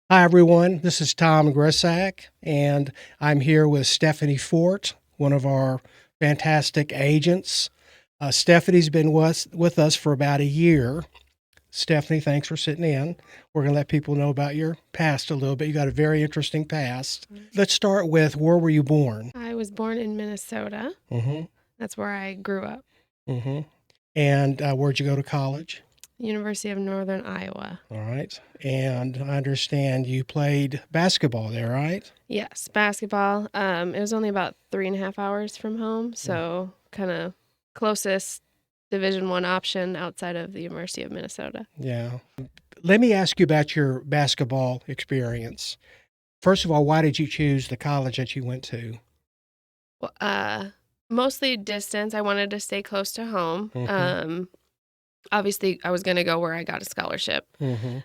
Hi, everyone. This is Tom Grisak, and I'm here with Stephanie Fort, one of our fantastic agents. Stephanie's been with us for about a year. Stephanie, thanks for sitting in. We're going to let people know about your past a little bit. You got a very interesting past. Let's start with, where were you born? I was born in Minnesota. Mm-hmm. That's where I grew up. Mm-hmm. And where'd you go to college? University of Northern Iowa. All right. And I understand you played basketball there, right? Yes, basketball. It was only about 3.5 hours from home, so kind of closest Division I option outside of the University of Minnesota. Yeah. Let me ask you about your basketball experience. First of all, why did you choose the college that you went to? Well, mostly distance. I wanted to stay close to home. Mm-hmm. Obviously, I was going to go where I got a scholarship, Mm-hmm.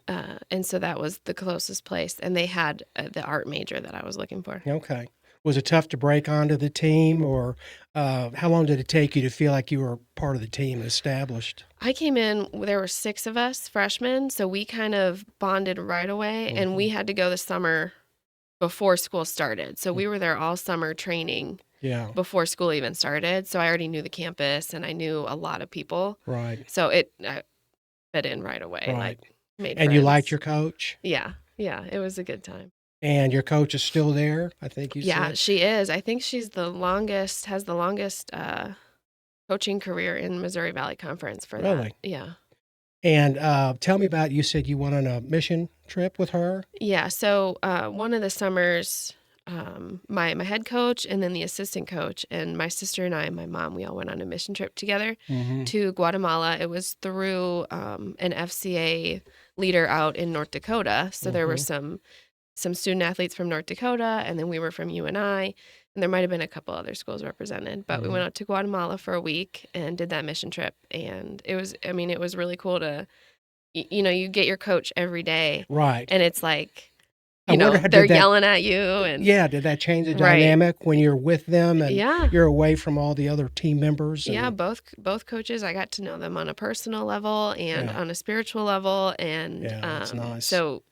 and so that was the closest place. And they had the art major that I was looking for. Okay. Was it tough to break onto the team, or how long did it take you to feel like you were part of the team established? I came in, there were 6 of us freshmen, so we kind of bonded right away, and we had to go the summer before school started. So we were there all summer training Yeah. before school even started. So I already knew the campus and I knew a lot of people. Right. So I fit in right away, Right. like made And you liked friends. your coach? Yeah, it was a good time. And your coach is still there, I think you Yeah, said? she is. I think has the longest coaching career in Missouri Valley Conference for that. Really? Yeah. And tell me about, you said you went on a mission trip with her? Yeah. So one of the summers, my head coach and then the assistant coach and my sister and I and my mom, we all went on a mission trip together Mm-hmm. to Guatemala. It was through an FCA leader out in North Dakota. So there were Mm-hmm. some student athletes from North Dakota, and then we were from UNI, and there might have been a couple other schools represented. But we Mm-hmm. went out to Guatemala for a week and did that mission trip, and it was really cool to you get your coach every day, Right. and it's like, I wonder how they're did that yelling at you and Yeah, did that change the right. dynamic when you're with them and Yeah. you're away from all the other team members? Yeah, And both coaches, I got to know them on a personal level and yeah, on a spiritual level, and yeah, that's nice. so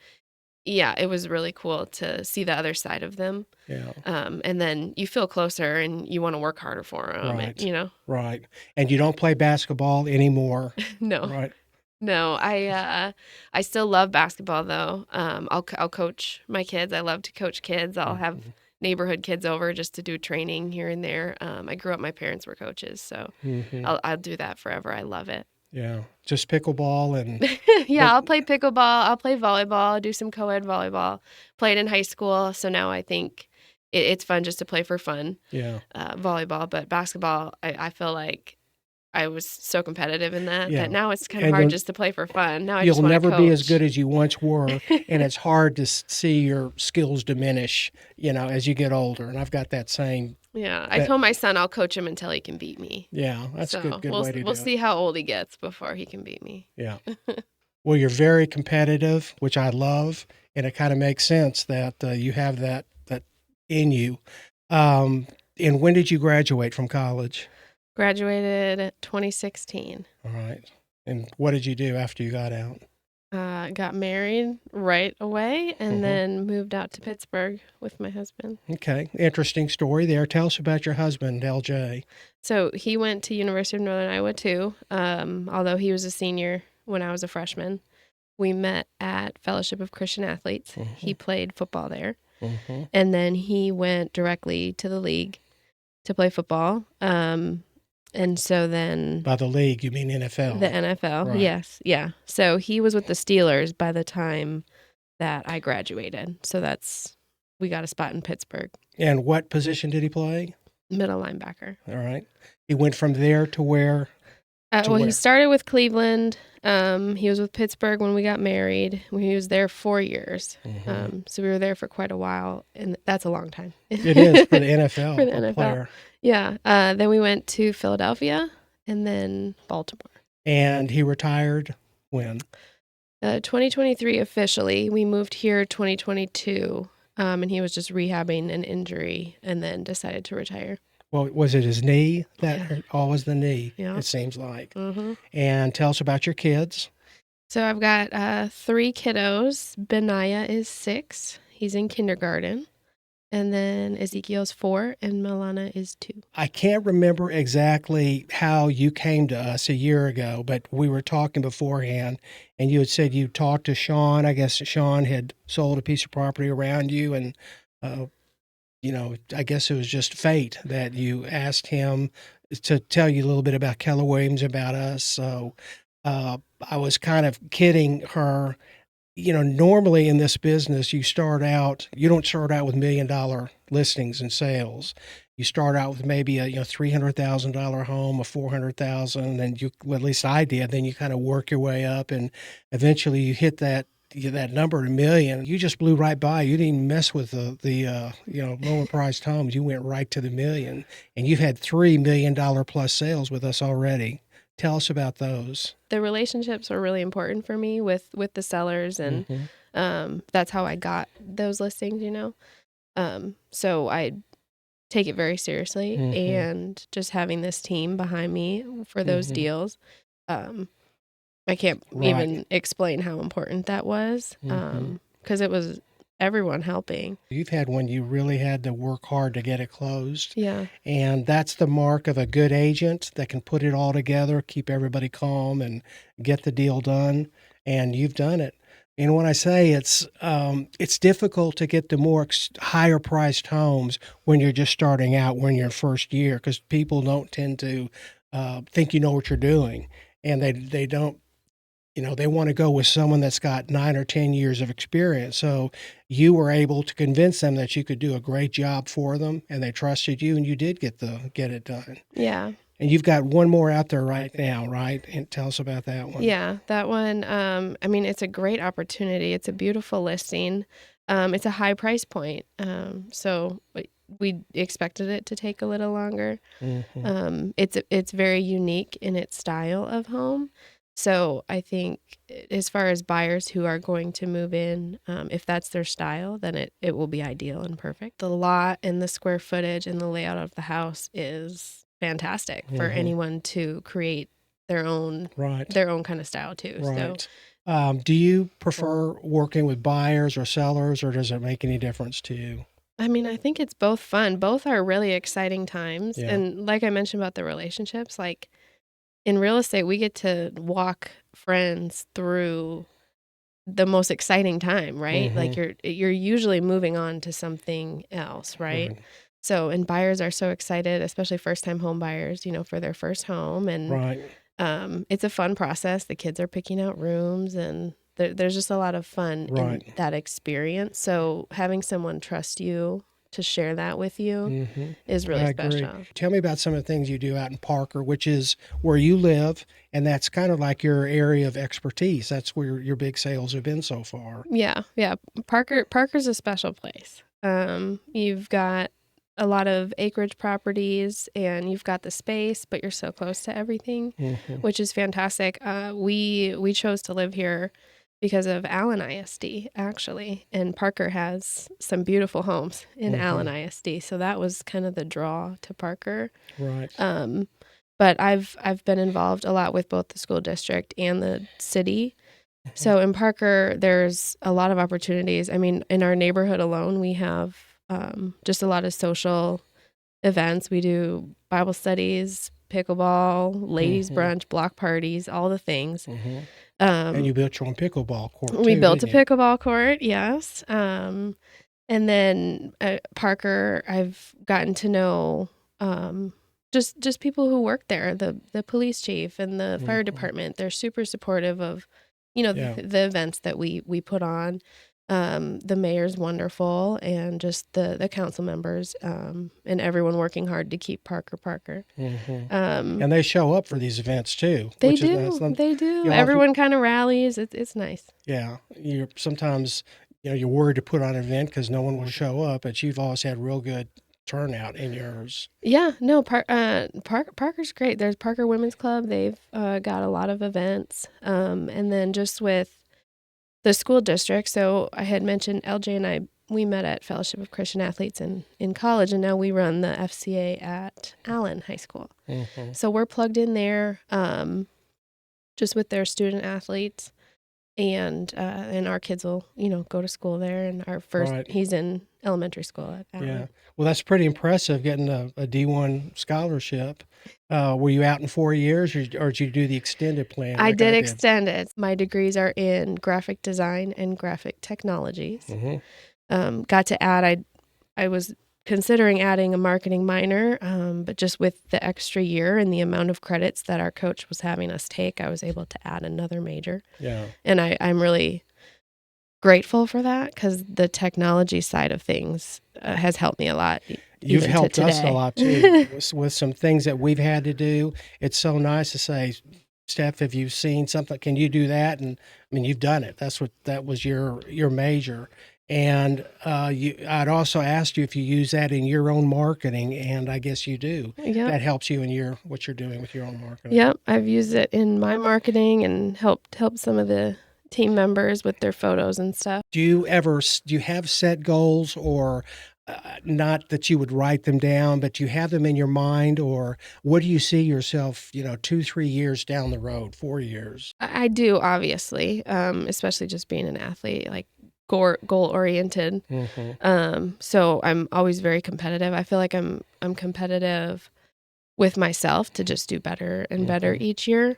yeah, it was really cool to see the other side of them. Yeah, And then you feel closer and you want to work harder for them, right, you know? right. And you don't play basketball anymore, No, right? no, I still love basketball though. I'll coach my kids. I love to coach kids. I'll have Mm-hmm. neighborhood kids over just to do training here and there. I grew up, my parents were coaches, so Mm-hmm. I'll do that forever. I love it. Yeah, just pickleball and Yeah, but I'll play pickleball. I'll play volleyball. Do some co-ed volleyball. Played in high school, so now I think it's fun just to play for fun, yeah, volleyball. But basketball, I feel like I was so competitive in that yeah. now it's kind of And hard just to play for fun. Now I just you'll want to never be as good coach. as you once were, and it's hard to see your skills diminish, as you get older. And I've got that same Yeah, I that told my son I'll coach him until he can beat me. yeah, that's a So good way to we'll do it. see how old he gets before he can beat me. Yeah. Well, you're very competitive, which I love, and it kind of makes sense that you have that in you. Um, and when did you graduate from college? Graduated 2016. All right. And what did you do after you got out? Got married right away and Hmm. then moved out to Pittsburgh with my husband. Okay, interesting story there. Tell us about your husband, LJ. So he went to University of Northern Iowa too, although he was a senior when I was a freshman. We met at Fellowship of Christian Athletes. Hmm. He played football there. Hmm. And then he went directly to the league to play football. And so then By the league, you mean the NFL, NFL, right? yes, yeah. So he was with the Steelers by the time that I graduated. So we got a spot in Pittsburgh, And what position did he play? middle linebacker. All right. He went from there to where? To Well, he where? started with Cleveland. He was with Pittsburgh when we got married. He was there 4 years. Hmm. So we were there for quite a while, and that's a long time. It is for the NFL, For the a NFL. player. Yeah. Then we went to Philadelphia and then Baltimore. And he retired when? 2023 officially. We moved here 2022, and he was just rehabbing an injury and then decided to retire. Well, was it his knee that Yeah. hurt? Always the knee, Yeah. it seems like. Mm-hmm. And tell us about your kids. So I've got 3 kiddos. Benaiah is 6. He's in kindergarten. And then Ezekiel's 4 and Milana is 2. I can't remember exactly how you came to us a year ago, but we were talking beforehand, and you had said you talked to Sean. I guess Sean had sold a piece of property around you, and uh, I guess it was just fate that you asked him to tell you a little bit about Keller Williams, about us. So I was kind of kidding her. Normally in this business, you don't start out with $1 million listings and sales. You start out with maybe a $300,000 home, a 400,000, and well, at least I did. Then you kind of work your way up, and eventually you hit that number, $1 million. You just blew right by. You didn't even mess with the lower priced homes. You went right to the $1 million, and you've had $3 million plus sales with us already. Tell us about those. The relationships are really important for me with the sellers, and that's how I got those listings. So I take it very seriously, and just having this team behind me for those deals, I can't even explain how important that was, because it was everyone helping. You've had one you really had to work hard to get it closed. Yeah. And that's the mark of a good agent that can put it all together, keep everybody calm, and get the deal done. And you've done it. And when I say it's difficult to get the more higher priced homes when you're just starting out, when you're first year, because people don't tend to think you know what you're doing, and they don't. They want to go with someone that's got 9 or 10 years of experience. So you were able to convince them that you could do a great job for them, and they trusted you, and you did get it done. Yeah. And you've got one more out there right now, right? And tell us about that one. Yeah, that one. It's a great opportunity. It's a beautiful listing. It's a high price point. So we expected it to take a little longer. It's very unique in its style of home. So I think as far as buyers who are going to move in, if that's their style, then it will be ideal and perfect. The lot and the square footage and the layout of the house is fantastic for anyone to create their own kind of style too. Right. So, do you prefer working with buyers or sellers, or does it make any difference to you? I think it's both fun. Both are really exciting times. Yeah. And like I mentioned about the relationships, like in real estate, we get to walk friends through the most exciting time, right? Like you're usually moving on to something else, right? So, and buyers are so excited, especially first-time home buyers, for their first home. And it's a fun process. The kids are picking out rooms, and there's just a lot of fun in that experience. So having someone trust you to share that with you is really special. Tell me about some of the things you do out in Parker, which is where you live, and that's kind of like your area of expertise. That's where your big sales have been so far. Yeah. Parker's a special place. You've got a lot of acreage properties, and you've got the space, but you're so close to everything, which is fantastic. We chose to live here because of Allen ISD, actually, and Parker has some beautiful homes in Allen ISD, so that was kind of the draw to Parker. Right. But I've been involved a lot with both the school district and the city. So in Parker, there's a lot of opportunities. In our neighborhood alone, we have just a lot of social events. We do Bible studies, pickleball, ladies brunch, block parties, all the things. And you built your own pickleball court too, we built a pickleball court, yes. And then Parker, I've gotten to know just people who work there, the police chief and the fire department. They're super supportive of the events that we put on. The mayor's wonderful, and just the council members, and everyone working hard to keep Parker. And they show up for these events too. They do. Everyone kind of rallies. It's nice. Yeah. Sometimes you're worried to put on an event because no one will show up, but you've always had real good turnout in yours. Yeah, no, Parker's great. There's Parker Women's Club. They've got a lot of events. And then just with the school district. So I had mentioned LJ and I, we met at Fellowship of Christian Athletes in college, and now we run the FCA at Allen High School. So we're plugged in there just with their student athletes. and our kids will, go to school there. And Right. he's in elementary school at Yeah. Allen. Well, that's pretty impressive getting a D1 scholarship. Were you out in 4 years, or did you do the extended plan I like did I did? extend it. My degrees are in graphic design and graphic technologies. Got to add, I was considering adding a marketing minor, but just with the extra year and the amount of credits that our coach was having us take, I was able to add another major. Yeah. And I'm really grateful for that, because the technology side of things has helped me a lot. You've Even to helped us a today. lot too with some things that we've had to do. It's so nice to say, Steph, have you seen something? Can you do that? And I mean, you've done it. That was your major. And I'd also asked you if you use that in your own marketing, and I guess you do. Yep. That helps you in what you're doing with your own marketing. Yep. I've used it in my marketing and helped some of the team members with their photos and stuff. Do you have set goals, or not that you would write them down, but you have them in your mind, or what do you see yourself, 2, 3 years down the road, 4 years? I do, obviously, especially just being an athlete, like goal oriented. So I'm always very competitive. I feel like I'm competitive with myself to just do better and better each year.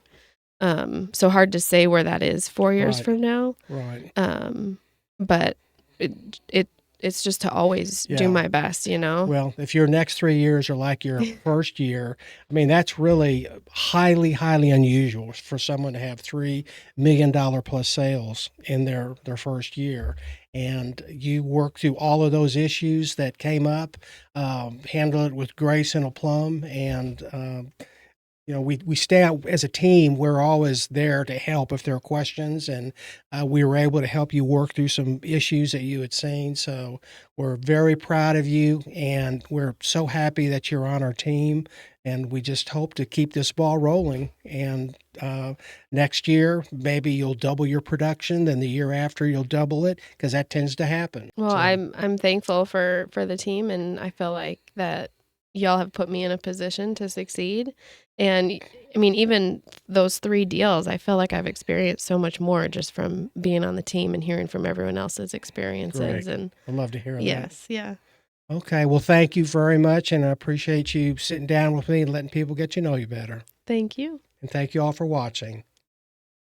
So hard to say where that is 4 years Right. from now. Right. But it's just to always do my best, Well, if your next 3 years are like your first year, I mean, that's really highly, highly unusual for someone to have $3 million plus sales in their first year. And you work through all of those issues that came up, handle it with grace and aplomb, and we stay out as a team. We're always there to help if there are questions, and we were able to help you work through some issues that you had seen. So we're very proud of you, and we're so happy that you're on our team. And we just hope to keep this ball rolling. And next year, maybe you'll double your production. Then the year after, you'll double it, because that tends to happen. Well, So, I'm thankful for the team, and I feel like that y'all have put me in a position to succeed. And I mean, even those 3 deals, I feel like I've experienced so much more just from being on the team and hearing from everyone else's experiences. great. And I'd love to hear that. yes, yeah. Okay. Well, thank you very much, and I appreciate you sitting down with me and letting people get to know you better. Thank you. And thank you all for watching.